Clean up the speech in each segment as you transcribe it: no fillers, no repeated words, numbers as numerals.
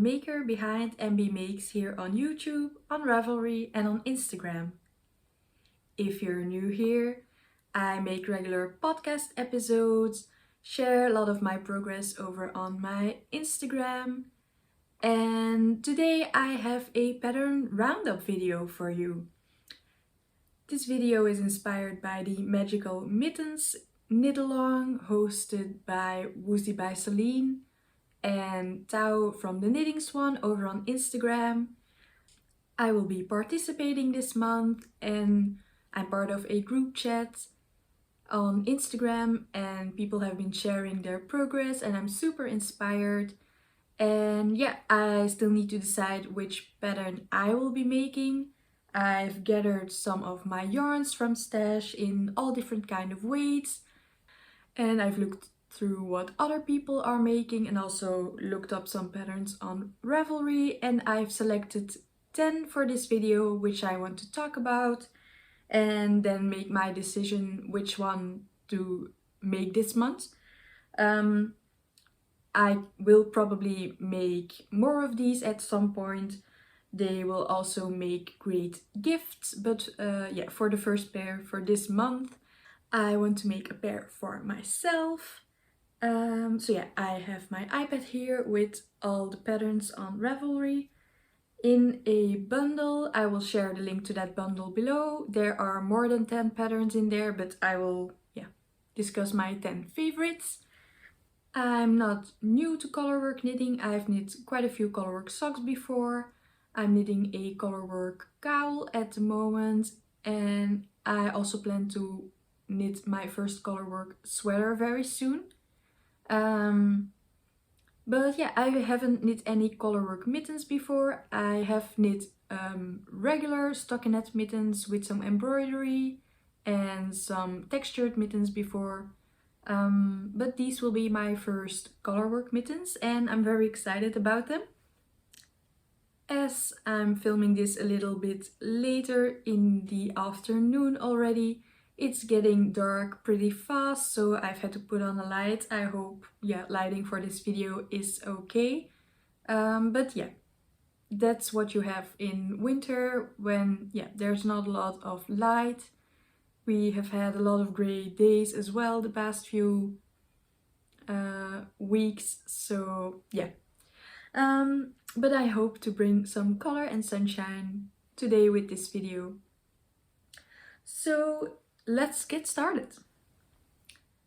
maker behind Embee Makes here on YouTube, on Ravelry and on Instagram. If you're new here, I make regular podcast episodes, share a lot of my progress over on my Instagram, and today I have a pattern roundup video for you. This video is inspired by the magical Mittens knit-along hosted by Woozy by Celine and Tao from the Knitting Swan over on Instagram. I will be participating this month and I'm part of a group chat on Instagram and people have been sharing their progress and I'm super inspired. And yeah, I still need to decide which pattern I will be making. I've gathered some of my yarns from stash in all different kind of weights and I've looked through what other people are making and also looked up some patterns on Ravelry, and I've selected 10 for this video which I want to talk about and then make my decision which one to make this month. I will probably make more of these at some point. They will also make great gifts, but yeah, for the first pair for this month, I want to make a pair for myself. So yeah, I have my iPad here with all the patterns on Ravelry in a bundle. I will share the link to that bundle below. There are more than 10 patterns in there, but I will discuss my 10 favorites. I'm not new to colorwork knitting. I've knit quite a few colorwork socks before. I'm knitting a colorwork KAL at the moment, and I also plan to knit my first colorwork sweater very soon. But yeah, I haven't knit any colorwork mittens before. I have knit regular stockinette mittens with some embroidery and some textured mittens before. But these will be my first colorwork mittens and I'm very excited about them. As I'm filming this a little bit later in the afternoon already, it's getting dark pretty fast, so I've had to put on a light. I hope, lighting for this video is okay. But yeah, that's what you have in winter when, there's not a lot of light. We have had a lot of gray days as well the past few weeks, so yeah. But I hope to bring some color and sunshine today with this video. So let's get started.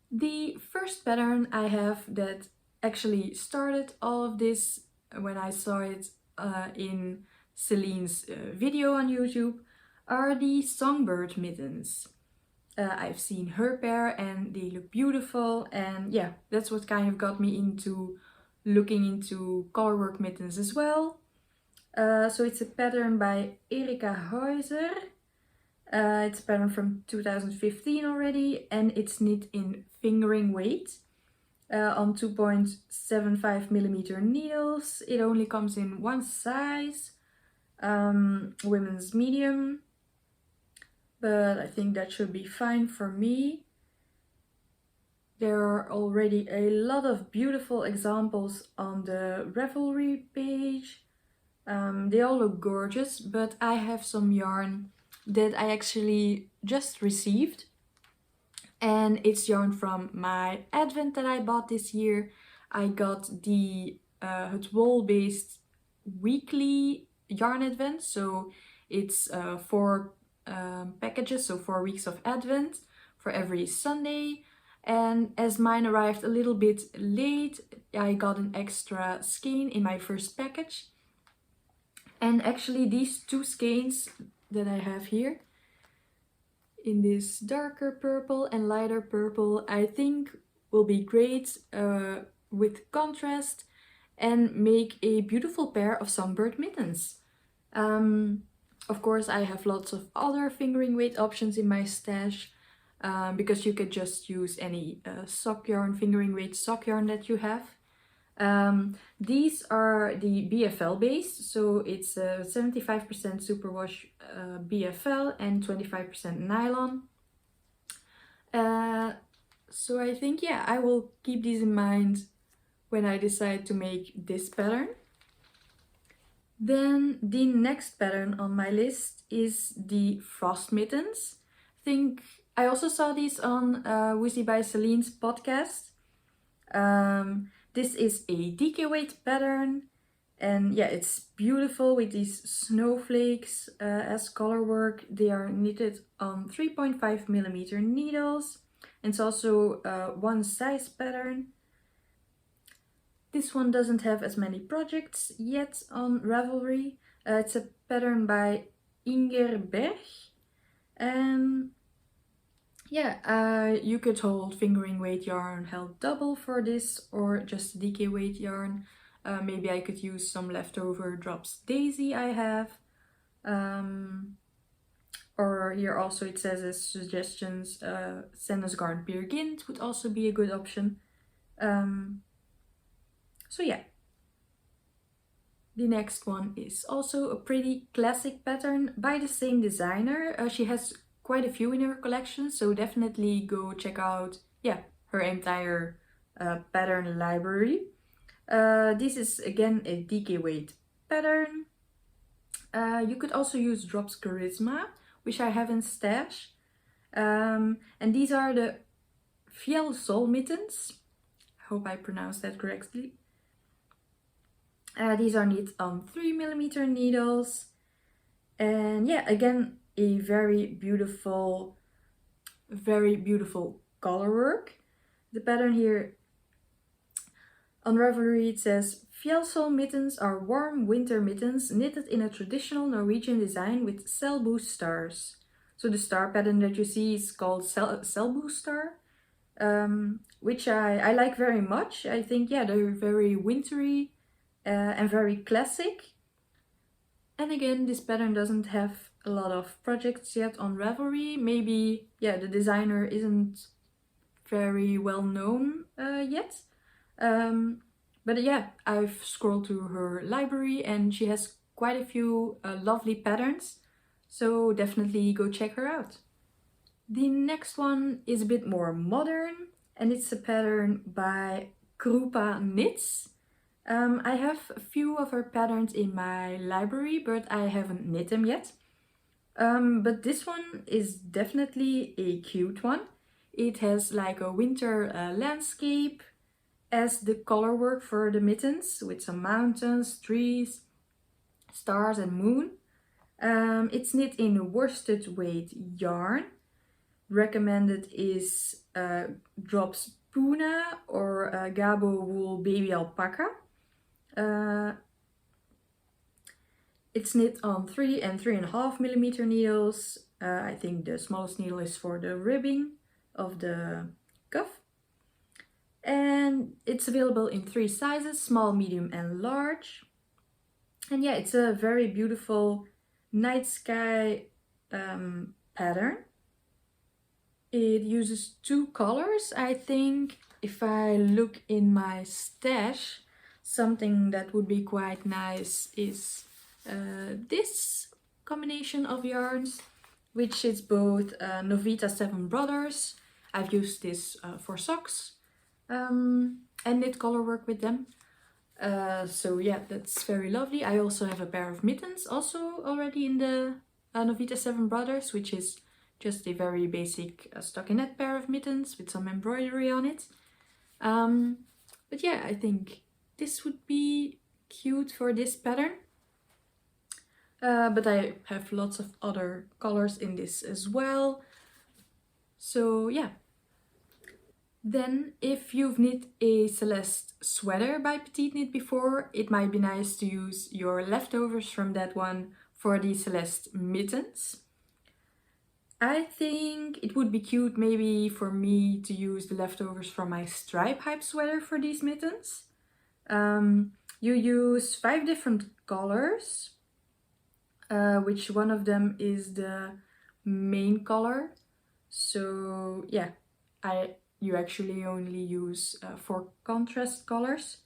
The first pattern I have that actually started all of this when I saw it in Celine's video on YouTube are the Songbird mittens. I've seen her pair and they look beautiful, and yeah, that's what kind of got me into looking into colorwork mittens as well. So it's a pattern by Erika Heuser. It's a pattern from 2015 already, and it's knit in fingering weight on 2.75mm needles. It only comes in one size, women's medium, but I think that should be fine for me. There are already a lot of beautiful examples on the Ravelry page. They all look gorgeous, but I have some yarn that I actually just received. And it's yarn from my advent that I bought this year. I got the het wool-based weekly yarn advent, so it's 4 packages, so 4 weeks of advent for every Sunday. And as mine arrived a little bit late, I got an extra skein in my first package. And actually these 2 skeins that I have here in this darker purple and lighter purple, I think will be great with contrast and make a beautiful pair of Songbird mittens. Of course, I have lots of other fingering weight options in my stash, because you could just use any sock yarn, fingering weight sock yarn that you have. These are the BFL based, so it's 75% superwash BFL and 25% nylon. So I think, I will keep these in mind when I decide to make this pattern. Then the next pattern on my list is the frost mittens. I think I also saw these on Woozy by Celine's podcast. This is a DK weight pattern, and yeah, it's beautiful with these snowflakes as color work. They are knitted on 3.5 millimeter needles, and it's also one size pattern. This one doesn't have as many projects yet on Ravelry. It's a pattern by Inger Berg. And yeah, you could hold fingering weight yarn held double for this, or just DK weight yarn. Maybe I could use some leftover drops daisy I have. Or here also it says as suggestions, Sanders Garn Peer Gynt would also be a good option. So yeah. The next one is also a pretty classic pattern by the same designer. She has quite a few in her collection, so definitely go check out, yeah, her entire pattern library. This is again a DK weight pattern. You could also use Drops Charisma, which I have in stash. And these are the Fiel Sol mittens. I hope I pronounced that correctly. These are knit on 3mm needles. And yeah, again, a very beautiful color work. The pattern here on Ravelry, it says, Fjellsol mittens are warm winter mittens knitted in a traditional Norwegian design with Selbu stars. So the star pattern that you see is called Selbu star, which I like very much. I think, yeah, they're very wintry and very classic. And again, this pattern doesn't have a lot of projects yet on Ravelry. Maybe, yeah, the designer isn't very well known yet. But yeah, I've scrolled through her library and she has quite a few lovely patterns. So definitely go check her out. The next one is a bit more modern and it's a pattern by Krupa Knits. I have a few of her patterns in my library, but I haven't knit them yet. But this one is definitely a cute one. It has like a winter landscape as the color work for the mittens, with some mountains, trees, stars and moon. It's knit in worsted weight yarn. Recommended is Drops Puna or Gabo Wool Baby Alpaca. It's knit on 3 and 3.5mm needles. I think the smallest needle is for the ribbing of the cuff. And it's available in 3 sizes, small, medium and large. And yeah, it's a very beautiful night sky pattern. It uses 2 colors. I think if I look in my stash, something that would be quite nice is this combination of yarns, which is both Novita 7 Brothers. I've used this for socks and knit color work with them. So yeah, that's very lovely. I also have a pair of mittens also already in the Novita 7 Brothers, which is just a very basic stockinette pair of mittens with some embroidery on it. But yeah, I think this would be cute for this pattern. But I have lots of other colors in this as well. So yeah. Then if you've knit a Celeste sweater by PetiteKnit before, it might be nice to use your leftovers from that one for the Celeste mittens. I think it would be cute maybe for me to use the leftovers from my stripe hype sweater for these mittens. You use 5 different colors, which one of them is the main color. So yeah, you actually only use 4 contrast colors.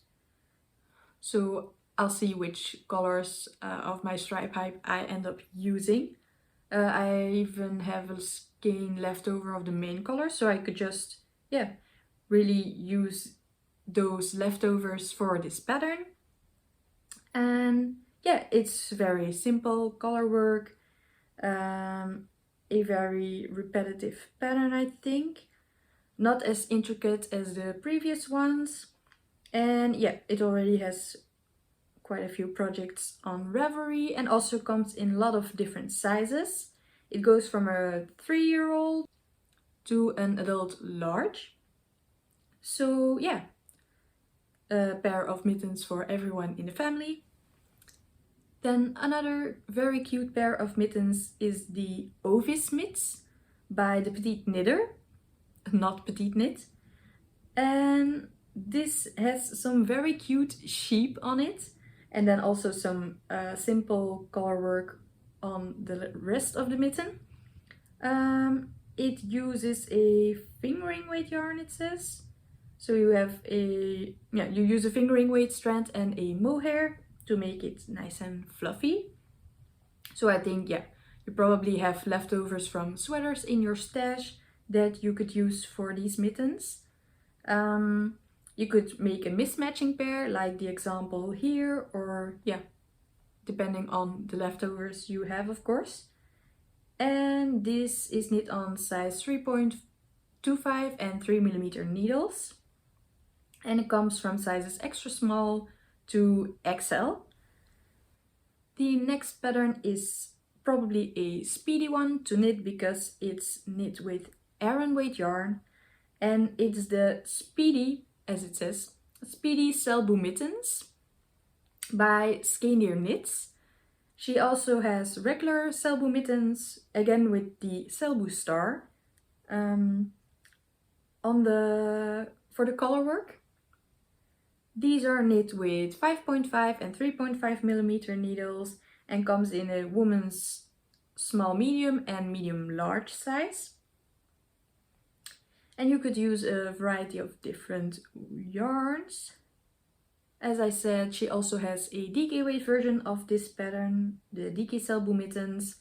So I'll see which colors of my stripe hype I end up using. I even have a skein left over of the main color, so I could just, yeah, really use those leftovers for this pattern. And yeah, it's very simple color work, a very repetitive pattern, I think. Not as intricate as the previous ones. And yeah, it already has quite a few projects on Ravelry and also comes in a lot of different sizes. It goes from a 3-year-old to an adult large. So yeah, a pair of mittens for everyone in the family. Then another very cute pair of mittens is the Ovis mitts by the PetiteKnitter, not PetiteKnit. And this has some very cute sheep on it, and then also some simple color work on the rest of the mitten. It uses a fingering weight yarn, it says. So you have you use a fingering weight strand and a mohair to make it nice and fluffy. So I think, yeah, you probably have leftovers from sweaters in your stash that you could use for these mittens. You could make a mismatching pair like the example here, or yeah, depending on the leftovers you have, of course. And this is knit on size 3.25 and 3mm needles. And it comes from sizes extra small to XL. The next pattern is probably a speedy one to knit because it's knit with Aran weight yarn. And it's the Speedy, as it says, Speedy Selbu mittens by PetiteKnit. She also has regular Selbu mittens, again with the Selbu star, for the color work. These are knit with 5.5 and 3.5mm needles and comes in a woman's small medium and medium large size. And you could use a variety of different yarns. As I said, she also has a DK weight version of this pattern, the DK Selbu mittens.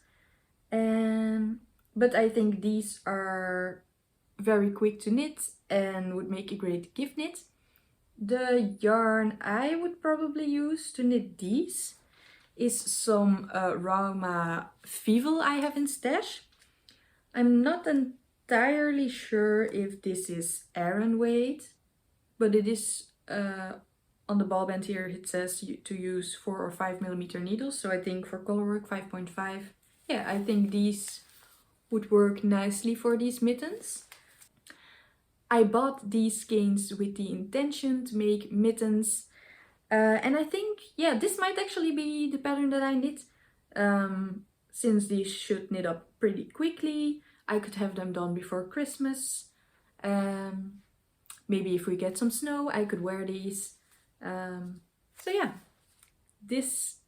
But I think these are very quick to knit and would make a great gift knit. The yarn I would probably use to knit these is some Rama Fivel I have in stash. I'm not entirely sure if this is Aran weight, but it is on the ball band here it says to use 4 or 5mm needles, so I think for color work 5.5. Yeah, I think these would work nicely for these mittens. I bought these skeins with the intention to make mittens, and I think, yeah, this might actually be the pattern that I knit, since these should knit up pretty quickly. I could have them done before Christmas. Maybe if we get some snow, I could wear these. So yeah, this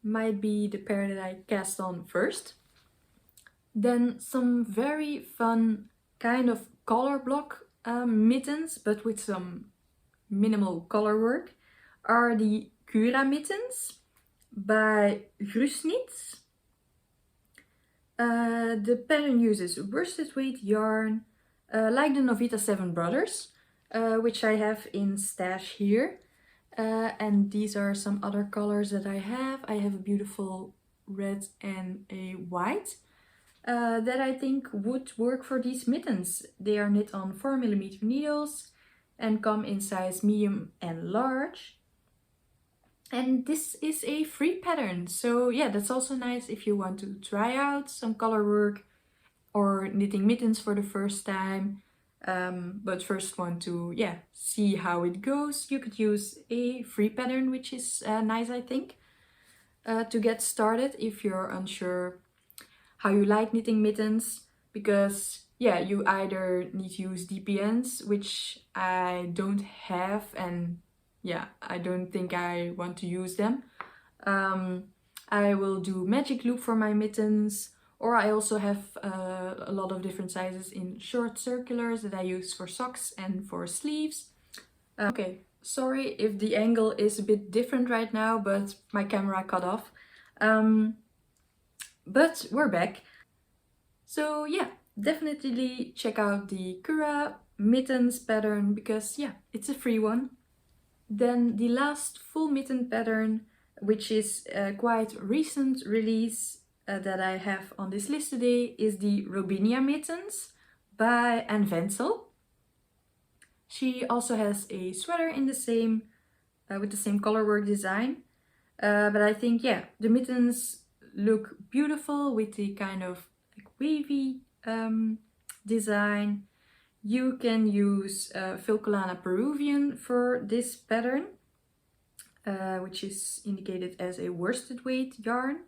might be the pair that I cast on first. Then some very fun kind of color block mittens, but with some minimal color work, are the Cura mittens by Grusnit. The pattern uses worsted weight yarn, like the Novita 7 Brothers, which I have in stash here. And these are some other colors that I have. I have a beautiful red and a white that I think would work for these mittens. They are knit on 4mm needles and come in size medium and large. And this is a free pattern, so yeah, that's also nice if you want to try out some color work or knitting mittens for the first time, but first want to, yeah, see how it goes. You could use a free pattern, which is nice, I think, to get started if you're unsure how you like knitting mittens, because yeah, you either need to use DPNs, which I don't have, and yeah, I don't think I want to use them. I will do magic loop for my mittens, or I also have a lot of different sizes in short circulars that I use for socks and for sleeves. Okay, sorry if the angle is a bit different right now, but my camera cut off. But we're back. So yeah, definitely check out the Cura mittens pattern because yeah, it's a free one. Then the last full mitten pattern which is a quite recent release that I have on this list today, is the Robinia mittens by Anne Wenzel. She also has a sweater in the same with the same colorwork design, but I think, yeah, the mittens look beautiful with the kind of like wavy design. You can use Vilcolana Peruvian for this pattern, which is indicated as a worsted weight yarn,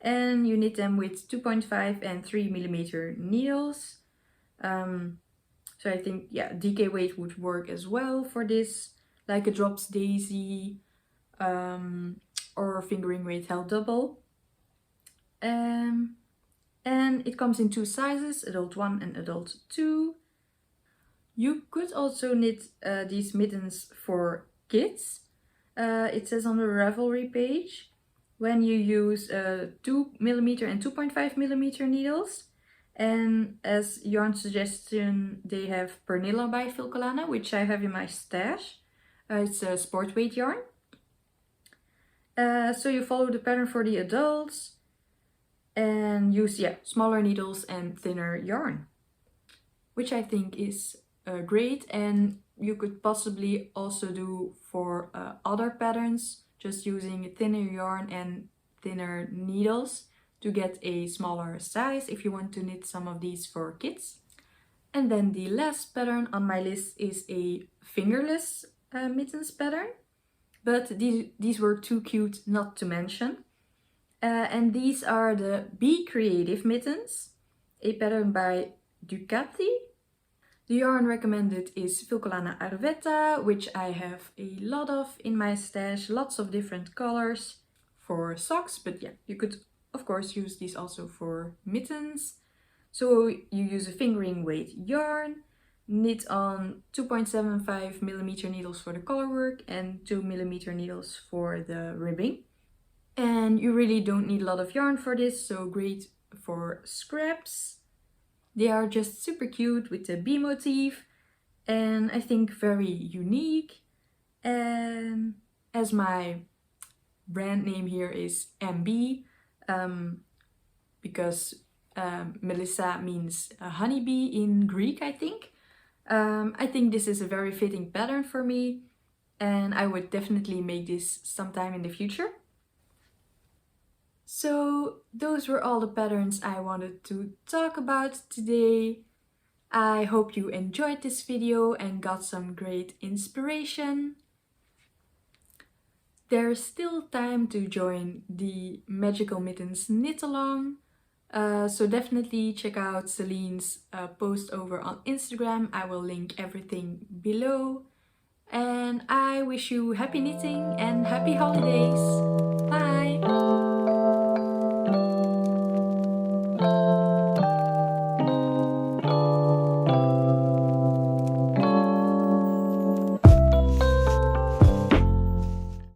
and you knit them with 2.5 and 3mm needles. So I think, yeah, DK weight would work as well for this, like a drops daisy or fingering weight held double. And it comes in 2 sizes, adult 1 and adult 2. You could also knit these mittens for kids. It says on the Ravelry page, when you use 2mm and 2.5mm needles. And as yarn suggestion, they have Pernilla by Vilcolana, which I have in my stash. It's a sport weight yarn. So you follow the pattern for the adults and use, yeah, smaller needles and thinner yarn, which I think is great, and you could possibly also do for other patterns, just using thinner yarn and thinner needles to get a smaller size if you want to knit some of these for kids. And then the last pattern on my list is a fingerless mittens pattern, but these were too cute not to mention. And these are the Be Creative mittens, a pattern by Ducati. The yarn recommended is Vilcolana Arvetta, which I have a lot of in my stash, lots of different colors for socks, but yeah, you could of course use these also for mittens. So you use a fingering weight yarn, knit on 2.75mm needles for the colorwork and 2mm needles for the ribbing. And you really don't need a lot of yarn for this, so great for scraps. They are just super cute with the bee motif and I think very unique. And as my brand name here is Embee, because Melissa means honeybee in Greek, I think. I think this is a very fitting pattern for me, and I would definitely make this sometime in the future. So those were all the patterns I wanted to talk about today. I hope you enjoyed this video and got some great inspiration. There's still time to join the Magical Mittens knit along, so definitely check out Celine's post over on Instagram. I will link everything below. And I wish you happy knitting and happy holidays!